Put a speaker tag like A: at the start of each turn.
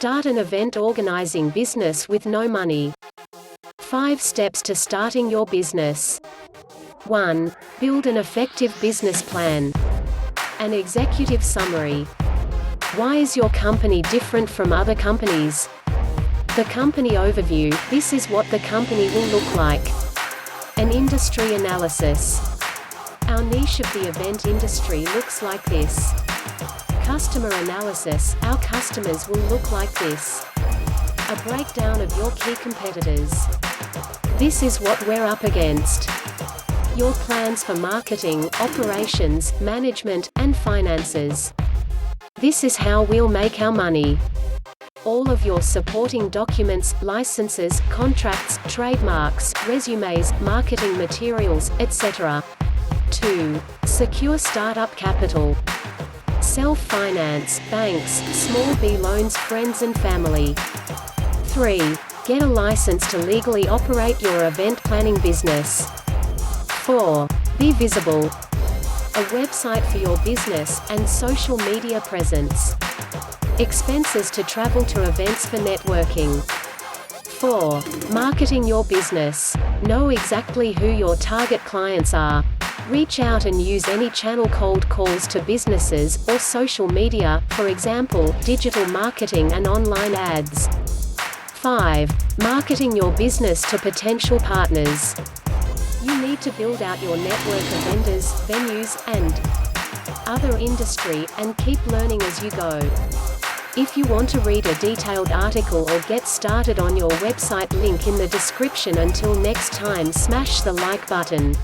A: Start an event organizing business with no money. 5 steps to starting your business. 1. Build an effective business plan. An executive summary. Why is your company different from other companies? The company overview. This is what the company will look like. An industry analysis. Our niche of the event industry looks like this. Customer analysis. Our customers will look like this. A breakdown of your key competitors. This is what we're up against. Your plans for marketing, operations, management, and finances. This is how we'll make our money. All of your supporting documents, licenses, contracts, trademarks, resumes, marketing materials, etc. 2. Secure startup capital. Self-finance, banks, small B loans, friends and family. 3. Get a license to legally operate your event planning business. 4. Be visible. A website for your business, and social media presence. Expenses to travel to events for networking. 4. Marketing your business. Know exactly who your target clients are. Reach out and use any channel, cold calls to businesses, or social media, for example, digital marketing and online ads. 5. Marketing your business to potential partners. You need to build out your network of vendors, venues, and other industry, and keep learning as you go. If you want to read a detailed article or get started on your website, link in the description. Until next time, smash the like button.